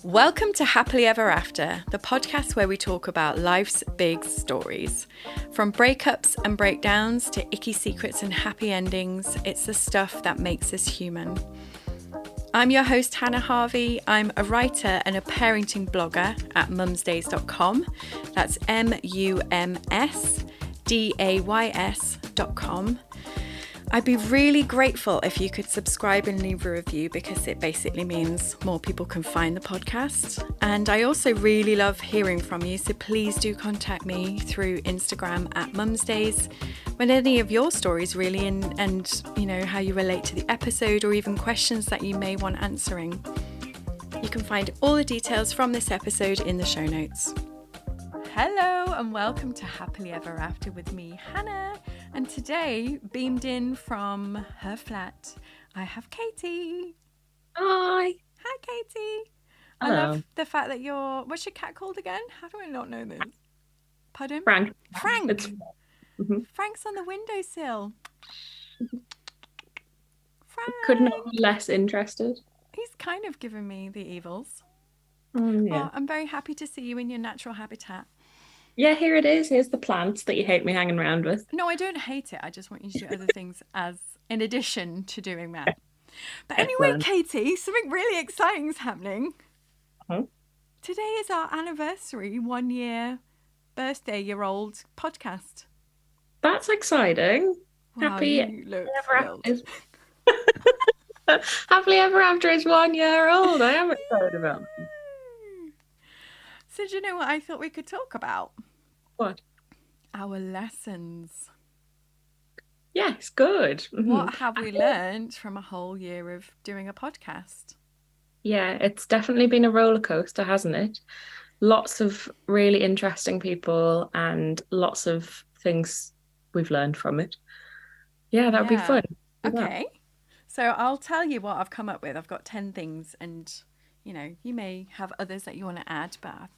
Welcome to Happily Ever After, the podcast where we talk about life's big stories. From breakups and breakdowns to icky secrets and happy endings, it's the stuff that makes us human. I'm your host, Hannah Harvey. I'm a writer and a parenting blogger at mumsdays.com. That's mumsdays.com. I'd be really grateful if you could subscribe and leave a review because it basically means more people can find the podcast. And I also really love hearing from you, so please do contact me through Instagram at mumsdays with any of your stories really and you know how you relate to the episode or even questions that you may want answering. You can find all the details from this episode in the show notes. Hello and welcome to Happily Ever After with me, Hannah. And today, beamed in from her flat, I have Katie. Hi. Hi, Katie. Hello. I love the fact that what's your cat called again? How do I not know this? Pardon? Frank. Frank. Frank's on the windowsill. Frank. Could not be less interested. He's kind of given me the evils. Yeah. Oh, I'm very happy to see you in your natural habitat. Yeah, here it is. Here's the plants that you hate me hanging around with. No, I don't hate it. I just want you to do other things in addition to doing that. But anyway, Katie, something really exciting is happening. Today is our anniversary, 1 year birthday-year-old podcast. That's exciting. Wow, Happily ever after is 1 year old. I am excited about it. So do you know what I thought we could talk about? What? Our lessons. Yes, good. What have we learned from a whole year of doing a podcast? Yeah, it's definitely been a roller coaster, hasn't it? Lots of really interesting people and lots of things we've learned from it. Yeah, that would be fun. Okay. So I'll tell you what I've come up with. I've got 10 things and, you know, you may have others that you want to add, but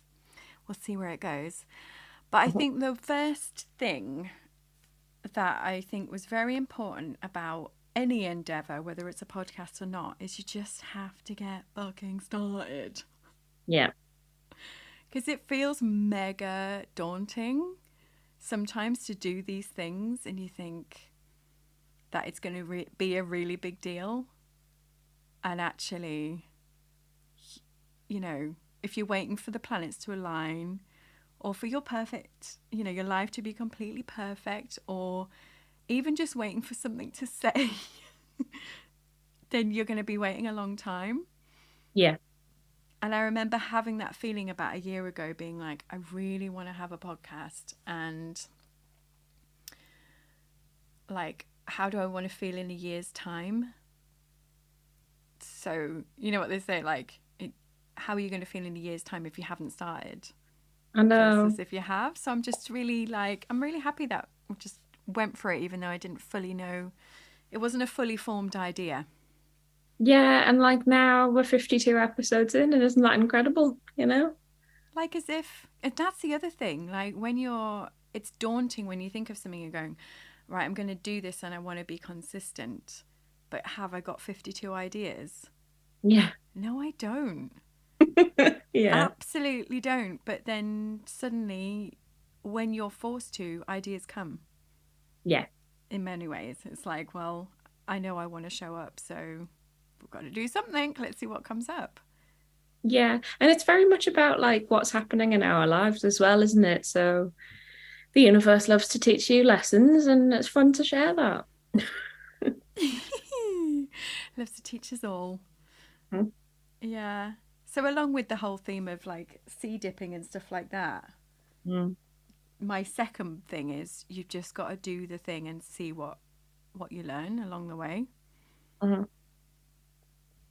we'll see where it goes. But I think the first thing that I think was very important about any endeavour, whether it's a podcast or not, is you just have to get fucking started. Yeah. Because it feels mega daunting sometimes to do these things and you think that it's going to be a really big deal. And actually, you know, if you're waiting for the planets to align or for your your life to be completely perfect or even just waiting for something to say, then you're going to be waiting a long time. Yeah. And I remember having that feeling about a year ago being like, I really want to have a podcast and like, how do I want to feel in a year's time? So, you know what they say, like, how are you going to feel in a year's time if you haven't started? I know. Versus if you have. So I'm just really I'm really happy that we just went for it, even though I didn't fully know. It wasn't a fully formed idea. Yeah, and like now we're 52 episodes in, and isn't that incredible, you know? Like as if, and that's the other thing, like it's daunting when you think of something, you're going, right, I'm going to do this and I want to be consistent, but have I got 52 ideas? Yeah. No, I don't. Yeah. Absolutely don't. But then suddenly, when you're forced to, ideas come. Yeah. In many ways. It's like, well, I know I want to show up, so we've got to do something. Let's see what comes up. Yeah. And it's very much about like what's happening in our lives as well, isn't it? So the universe loves to teach you lessons and it's fun to share that. Loves to teach us all. Mm. Yeah. So along with the whole theme of like sea dipping and stuff like that, my second thing is you've just got to do the thing and see what you learn along the way. You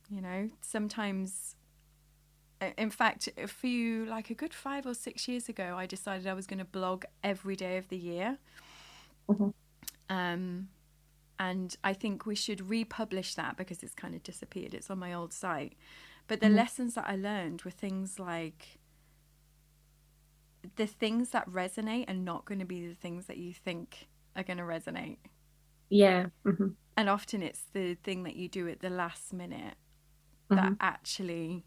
know, sometimes, in fact, a good 5 or 6 years ago, I decided I was going to blog every day of the year. And I think we should republish that because it's kind of disappeared. It's on my old site. But the lessons that I learned were things like the things that resonate are not going to be the things that you think are going to resonate. Yeah. And often it's the thing that you do at the last minute that actually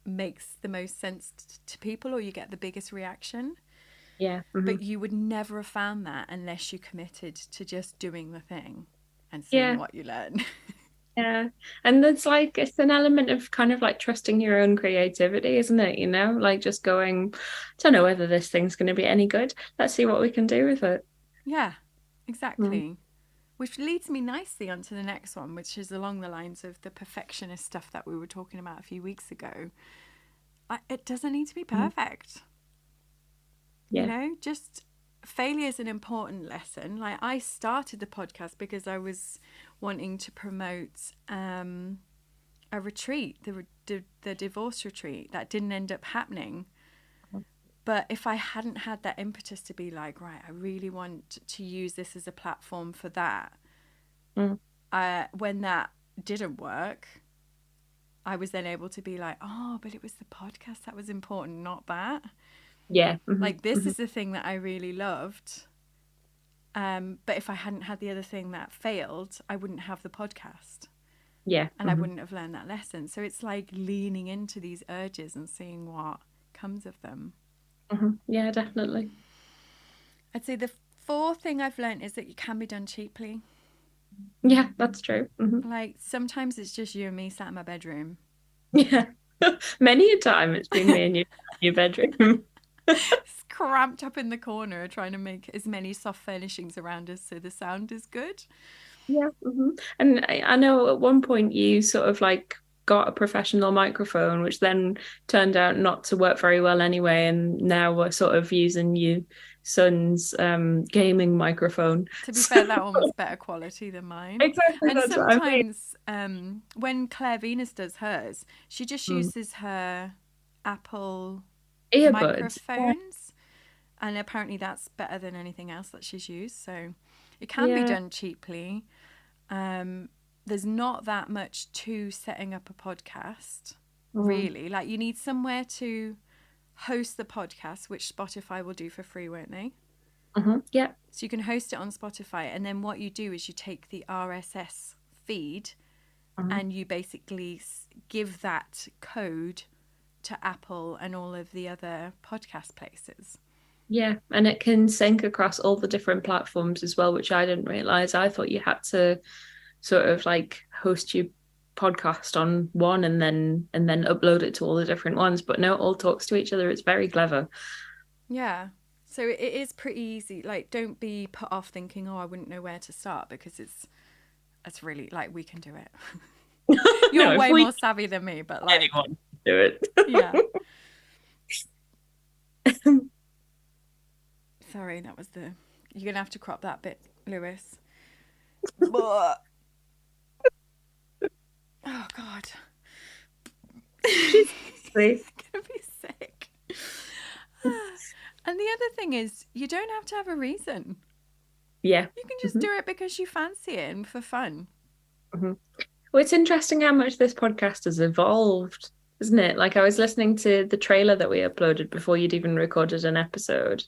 makes the most sense to people, or you get the biggest reaction. Yeah. But you would never have found that unless you committed to just doing the thing and Yeah. seeing what you learn. Yeah. And it's like, it's an element of kind of like trusting your own creativity, isn't it? You know, like just going, I don't know whether this thing's going to be any good. Let's see what we can do with it. Yeah, exactly. Which leads me nicely onto the next one, which is along the lines of the perfectionist stuff that we were talking about a few weeks ago. It doesn't need to be perfect. Yeah. You know, just failure is an important lesson. Like, I started the podcast because I was wanting to promote a retreat, the divorce retreat that didn't end up happening. But if I hadn't had that impetus to be like, right, I really want to use this as a platform for that, when that didn't work, I was then able to be like, oh, but it was the podcast that was important, not that. Yeah. Like, this is the thing that I really loved. But if I hadn't had the other thing that failed, I wouldn't have the podcast. Yeah. And I wouldn't have learned that lesson. So it's like leaning into these urges and seeing what comes of them. Yeah, definitely. I'd say the fourth thing I've learned is that you can be done cheaply. Yeah, that's true. Like, sometimes it's just you and me sat in my bedroom. Yeah. Many a time it's been me and you in your bedroom. Cramped up in the corner trying to make as many soft furnishings around us so the sound is good. Yeah. And I know at one point you sort of like got a professional microphone, which then turned out not to work very well anyway. And now we're sort of using your son's gaming microphone. To be fair, that one was better quality than mine. Exactly, And that's what I mean. sometimes when Claire Venus does hers, she just uses her Apple Earbuds. microphones. And apparently that's better than anything else that she's used. So it can be done cheaply. There's not that much to setting up a podcast, really. Like, you need somewhere to host the podcast, which Spotify will do for free, won't they? Yeah. So you can host it on Spotify. And then what you do is you take the RSS feed and you basically give that code to Apple and all of the other podcast places. Yeah, and it can sync across all the different platforms as well, which I didn't realize. I thought you had to sort of like host your podcast on one and then upload it to all the different ones, but no, it all talks to each other. It's very clever. Yeah. So it is pretty easy. Like, don't be put off thinking, oh, I wouldn't know where to start, because it's really, like, we can do it. You're way more savvy than me, but like, anyone can do it. Yeah. Sorry, that was you're gonna have to crop that bit, Lewis. Oh God. She's gonna be sick. And the other thing is, you don't have to have a reason. Yeah. You can just do it because you fancy it and for fun. Well, it's interesting how much this podcast has evolved, isn't it? Like, I was listening to the trailer that we uploaded before you'd even recorded an episode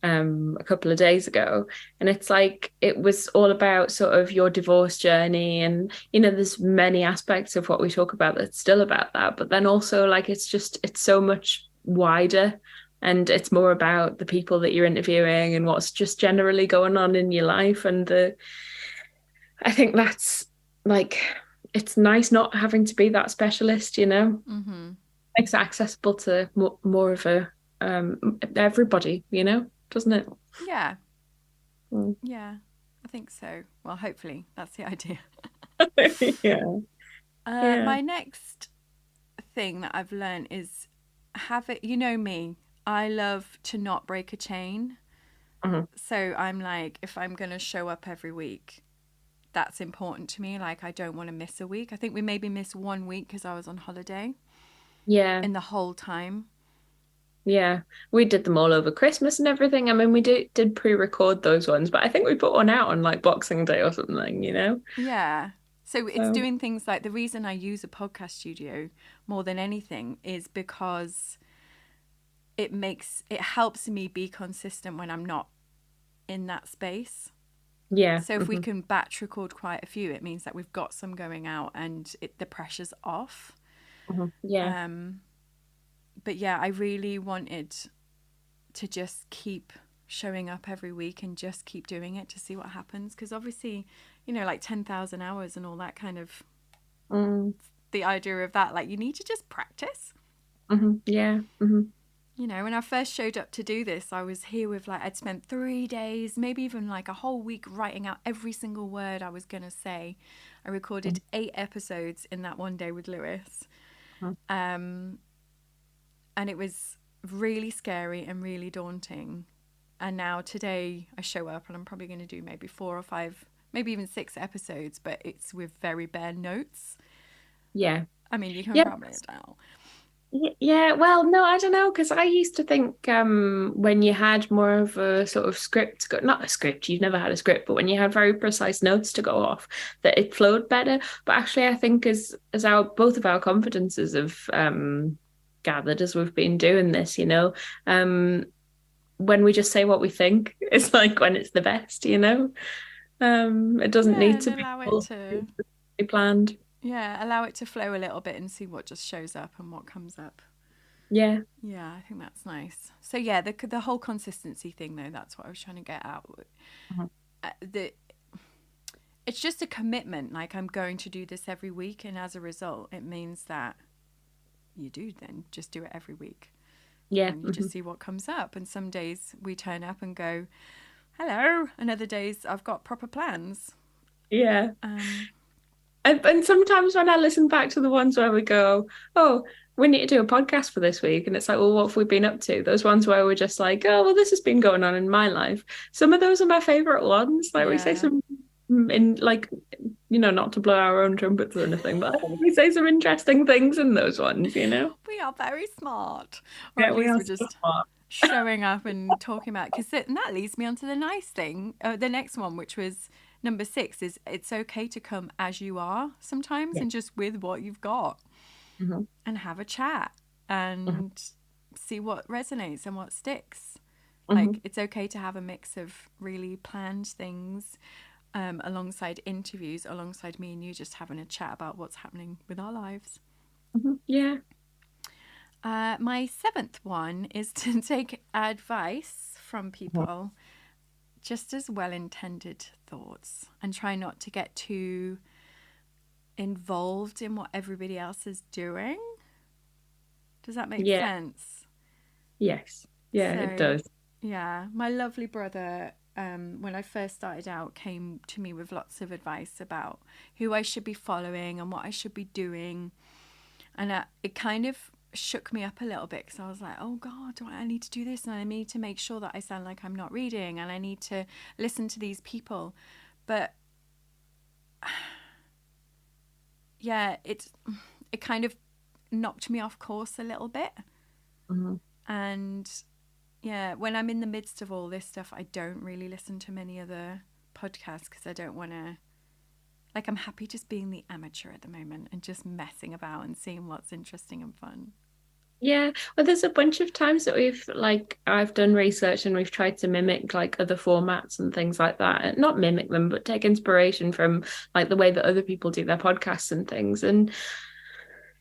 a couple of days ago, and it's like it was all about sort of your divorce journey, and you know, there's many aspects of what we talk about that's still about that, but then also like it's so much wider, and it's more about the people that you're interviewing and what's just generally going on in your life. And I think that's like, it's nice not having to be that specialist, you know. It's accessible to more of a everybody, you know, doesn't it? Yeah. Yeah, I think so. Well, hopefully that's the idea. Yeah. My next thing that I've learned is you know me, I love to not break a chain. So I'm like, if I'm going to show up every week, that's important to me. Like, I don't want to miss a week. I think we maybe missed 1 week because I was on holiday. Yeah. In the whole time. Yeah, we did them all over Christmas and everything. I mean, we did pre-record those ones, but I think we put one out on like Boxing Day or something, you know? Yeah. So it's doing things like, the reason I use a podcast studio more than anything is because it helps me be consistent when I'm not in that space. Yeah. So if we can batch record quite a few, it means that we've got some going out and the pressure's off. Yeah. but yeah, I really wanted to just keep showing up every week and just keep doing it to see what happens. Because obviously, you know, like 10,000 hours and all that kind of, the idea of that, like you need to just practice. Yeah. You know, when I first showed up to do this, I was here with like, I'd spent 3 days, maybe even like a whole week writing out every single word I was going to say. I recorded 8 episodes in that one day with Lewis. And it was really scary and really daunting. And now today I show up and I'm probably going to do maybe 4 or 5, maybe even 6 episodes, but it's with very bare notes. Yeah. I mean, you can Yeah. probably tell. Yeah, well, no, I don't know, because I used to think when you had more of a sort of script, not a script, you've never had a script, but when you had very precise notes to go off, that it flowed better. But actually, I think as our both of our confidences have gathered as we've been doing this, you know, when we just say what we think, it's like when it's the best, you know. It doesn't Yeah, need and to be allow it all to, planned. yeah, allow it to flow a little bit and see what just shows up and what comes up. Yeah. Yeah, I think that's nice. So yeah, the whole consistency thing though, that's what I was trying to get out. It's just a commitment. Like I'm going to do this every week, and as a result, it means that you do then just do it every week. Yeah. And you just see what comes up. And some days we turn up and go, hello. And other days I've got proper plans. Yeah. And sometimes when I listen back to the ones where we go, oh, we need to do a podcast for this week, and it's like, well, what have we been up to? Those ones where we're just like, oh, well, this has been going on in my life. Some of those are my favorite ones. Like we say some in like, you know, not to blow our own trumpets or anything, but we say some interesting things in those ones, you know? We are very smart. Or Yeah, at we least are we're so just smart. showing up and talking about, because that leads me on to the nice thing, the next one, which was number 6, is it's okay to come as you are sometimes and just with what you've got and have a chat and see what resonates and what sticks. Like it's okay to have a mix of really planned things alongside interviews, alongside me and you just having a chat about what's happening with our lives. Yeah. My 7th one is to take advice from people, just as well-intended thoughts, and try not to get too involved in what everybody else is doing. Does that make sense? Yes. Yeah, it does. Yeah, my lovely brother, when I first started out, came to me with lots of advice about who I should be following and what I should be doing. And it kind of shook me up a little bit because I was like, oh God, I need to do this and I need to make sure that I sound like I'm not reading and I need to listen to these people. But yeah, it kind of knocked me off course a little bit. And yeah, when I'm in the midst of all this stuff, I don't really listen to many other podcasts because I don't want to, like, I'm happy just being the amateur at the moment and just messing about and seeing what's interesting and fun. Yeah, well, there's a bunch of times that I've done research and we've tried to mimic like other formats and things like that. And not mimic them, but take inspiration from like the way that other people do their podcasts and things. And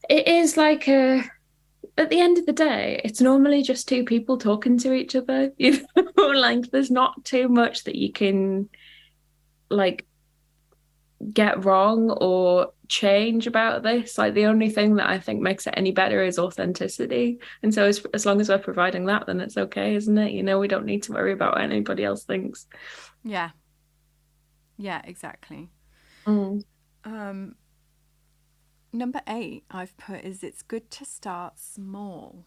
it is like at the end of the day, it's normally just two people talking to each other. You know, like there's not too much that you can like get wrong or change about this. Like the only thing that I think makes it any better is authenticity. And so as long as we're providing that, then it's okay, isn't it? You know, we don't need to worry about what anybody else thinks. Yeah. Yeah, exactly. Number 8 I've put is it's good to start small.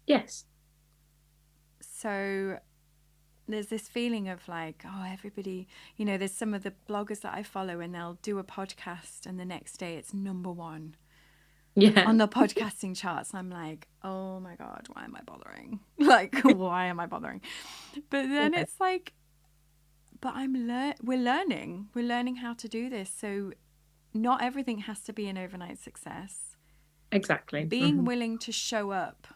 Yes. So there's this feeling of like, oh, everybody, you know, there's some of the bloggers that I follow and they'll do a podcast and the next day it's number 1 on the podcasting charts. I'm like, oh my God, why am I bothering? Like, why am I bothering? But then it's like, but we're learning how to do this. So not everything has to be an overnight success. Exactly. Being willing to show up,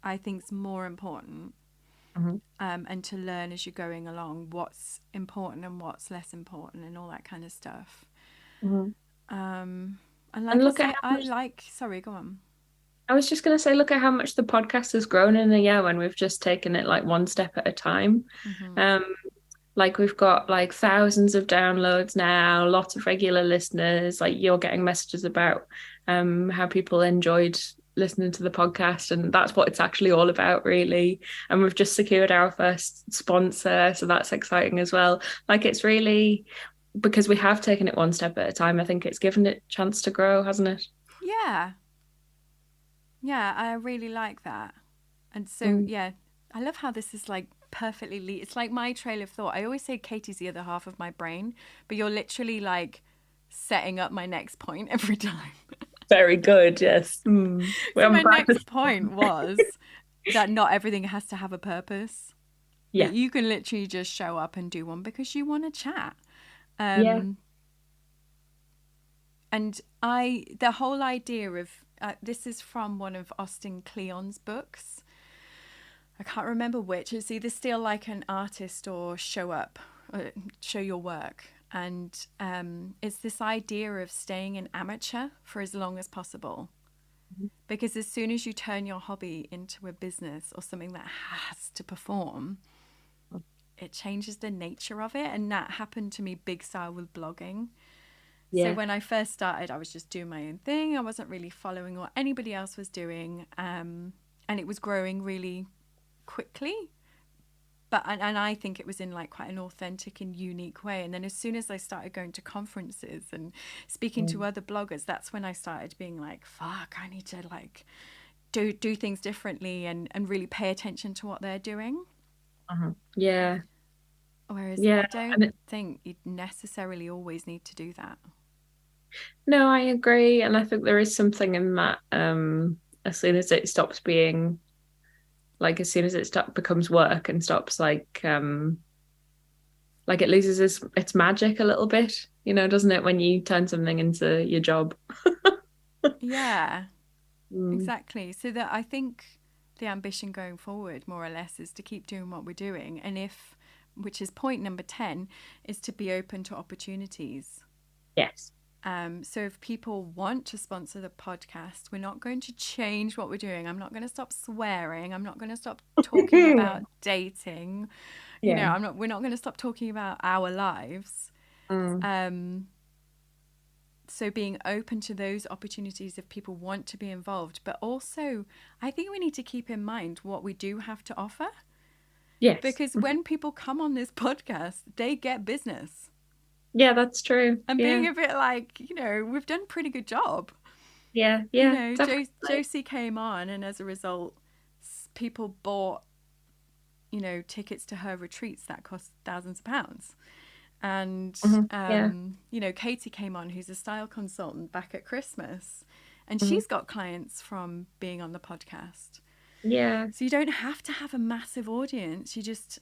I think, is more important. And to learn as you're going along what's important and what's less important and all that kind of stuff. And like I say, sorry, go on. I was just going to say, look at how much the podcast has grown in a year when we've just taken it like one step at a time. Mm-hmm. Um, like we've got like thousands of downloads now, lots of regular listeners. Like you're getting messages about how people enjoyed listening to the podcast, and that's what it's actually all about, really. And we've just secured our first sponsor, so that's exciting as well. Like it's really because we have taken it one step at a time. I think it's given it a chance to grow, hasn't it? Yeah. Yeah, I really like that. And so, Mm. yeah, I love how this is like perfectly it's like my trail of thought. I always say Katie's the other half of my brain, but you're literally like setting up my next point every time. Very good, yes. We So haven't my next practiced. point was that not everything has to have a purpose. That Yeah, you can literally just show up and do one because you want to chat. yeah. Um, and the whole idea of this is from one of Austin Kleon's books. I can't remember which. It's either Steal Like an Artist or Show Up, Show Your Work. And it's this idea of staying an amateur for as long as possible. Because as soon as you turn your hobby into a business or something that has to perform, it changes the nature of it. And that happened to me big style with blogging. So Yeah. when I first started, I was just doing my own thing. I wasn't really following what anybody else was doing. And it was growing really quickly. But and I think it was in like quite an authentic and unique way. And then as soon as I started going to conferences and speaking to other bloggers, that's when I started being like, fuck, I need to like do things differently and really pay attention to what they're doing. Yeah. Whereas Yeah. I don't think you necessarily always need to do that. No, I agree. And I think there is something in that, as soon as it stops being like as soon as it becomes work and stops like it loses its magic a little bit, doesn't it, when you turn something into your job? Yeah, Mm. exactly. So that I think the ambition going forward, more or less, is to keep doing what we're doing. And which is point number 10, is to be open to opportunities. Yes. So if people want to sponsor the podcast, we're not going to change what we're doing. I'm not going to stop swearing. I'm not going to stop talking about dating. Yeah. We're not going to stop talking about our lives. Mm. So being open to those opportunities if people want to be involved, but also I think we need to keep in mind what we do have to offer, Yes. because when people come on this podcast, they get business. Yeah, that's true. And Yeah. being a bit like, we've done a pretty good job. Yeah. Yeah. Definitely. Josie came on, and as a result, people bought, tickets to her retreats that cost thousands of pounds. And, Yeah. Katie came on, who's a style consultant back at Christmas, and Mhm. she's got clients from being on the podcast. Yeah. So you don't have to have a massive audience.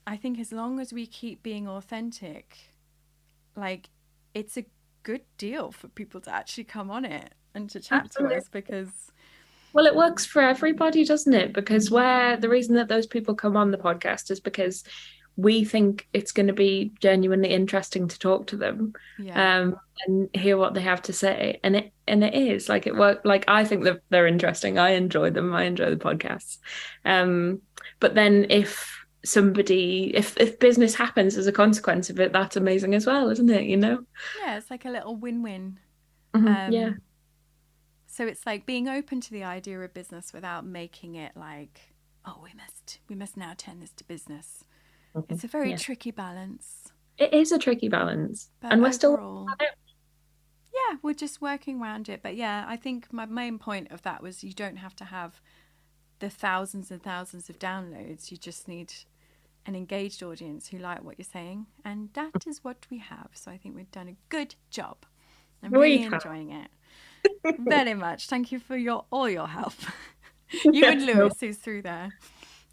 I think as long as we keep being authentic, like it's a good deal for people to actually come on it and to chat to Absolutely. us because Well, it works for everybody, doesn't it? Because the reason that those people come on the podcast is because we think it's going to be genuinely interesting to talk to them, yeah. um, and hear what they have to say. And it is like it work. Like I think that they're interesting. I enjoy them. I enjoy the podcasts. But then if business happens as a consequence of it, that's amazing as well, isn't it? Yeah, it's like a little win-win. Yeah. So it's like being open to the idea of business without making it like, oh, we must now turn this to business. It's a very Yeah. tricky balance. It is a tricky balance, But and we're still. overall, yeah, we're just working around it. But yeah, I think my main point of that was you don't have to have the thousands and thousands of downloads. You just need an engaged audience who like what you're saying. And that is what we have. So I think we've done a good job. I'm really enjoying it. Very much. Thank you for all your help. You and Lewis, who's through there.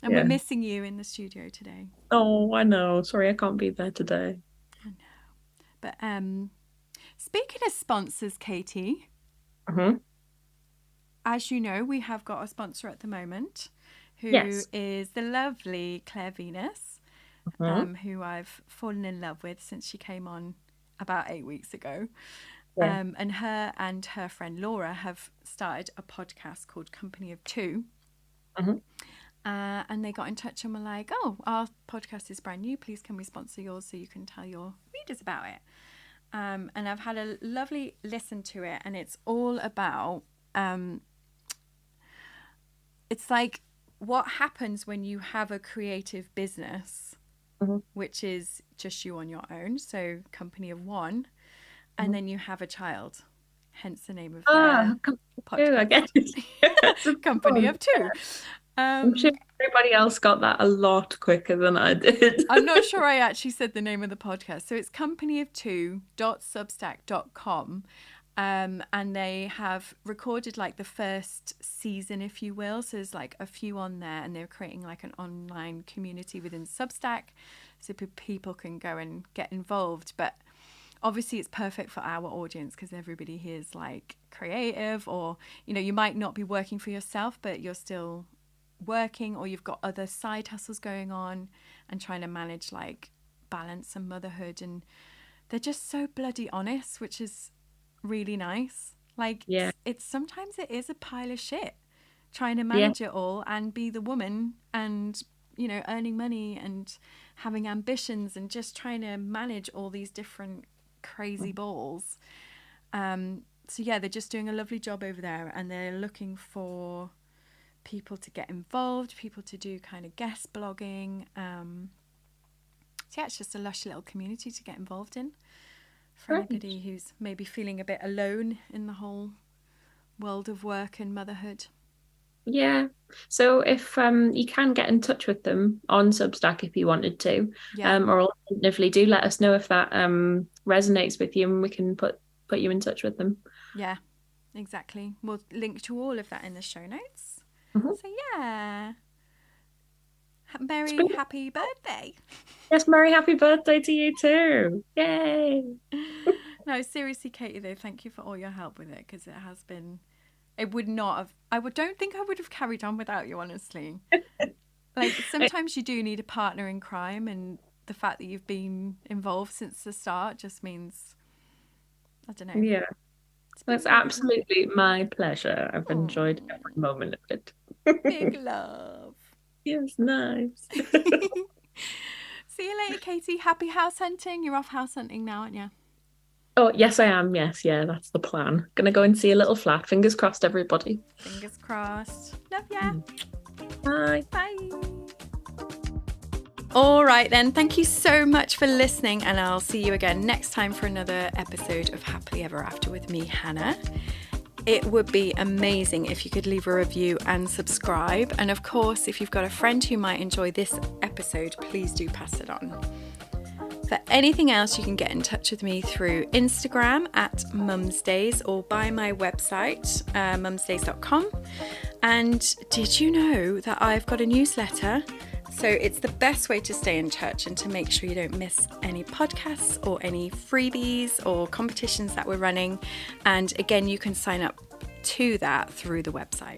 And Yeah. we're missing you in the studio today. Oh, I know. Sorry, I can't be there today. I know. But speaking of sponsors, Katie, as you know, we have got a sponsor at the moment who is the lovely Claire Venus, who I've fallen in love with since she came on about 8 weeks ago. Yeah. And her friend Laura have started a podcast called Company of Two. Mhm. And they got in touch and were like, oh, our podcast is brand new. Please can we sponsor yours so you can tell your readers about it? And I've had a lovely listen to it. And it's all about, it's like what happens when you have a creative business, which is just you on your own. So company of one. And then you have a child, hence the name of their podcast. I guess. It's Company of Two. I'm sure everybody else got that a lot quicker than I did. I'm not sure I actually said the name of the podcast. So it's companyof2.substack.com. And they have recorded like the first season, if you will. So there's like a few on there, and they're creating like an online community within Substack so people can go and get involved. But obviously it's perfect for our audience because everybody here is like creative, or, you know, you might not be working for yourself, but you're still working, or you've got other side hustles going on and trying to manage like balance and motherhood. And they're just so bloody honest, which is really nice. Like, Yeah. it's sometimes it is a pile of shit trying to manage it all and be the woman and, you know, earning money and having ambitions and just trying to manage all these different crazy balls. So yeah, they're just doing a lovely job over there, and they're looking for people to get involved, people to do kind of guest blogging. So yeah, it's just a lush little community to get involved in for anybody who's maybe feeling a bit alone in the whole world of work and motherhood. Yeah. So if you can get in touch with them on Substack if you wanted to, or alternatively, do let us know if that resonates with you, and we can put you in touch with them. Yeah, exactly. We'll link to all of that in the show notes. So yeah, Merry happy birthday. Yes, Merry happy birthday to you too. Yay. No, seriously, Katie, though, thank you for all your help with it, because it has been, it would not have, don't think I would have carried on without you, honestly. Like, sometimes you do need a partner in crime, and the fact that you've been involved since the start just means, I don't know. Yeah. That's absolutely my pleasure. I've enjoyed every moment of it. Big love. Yes, nice. See you later, Katie. Happy house hunting. You're off house hunting now, aren't you? Oh, yes, I am. Yes, yeah, that's the plan. Gonna go and see a little flat. Fingers crossed, everybody. Fingers crossed. Love ya. Bye. Bye. All right, then. Thank you so much for listening, and I'll see you again next time for another episode of Happily Ever After with me, Hannah. It would be amazing if you could leave a review and subscribe. And of course, if you've got a friend who might enjoy this episode, please do pass it on. For anything else, you can get in touch with me through Instagram at mumsdays, or by my website, mumsdays.com. And did you know that I've got a newsletter? So it's the best way to stay in touch and to make sure you don't miss any podcasts or any freebies or competitions that we're running. And again, you can sign up to that through the website.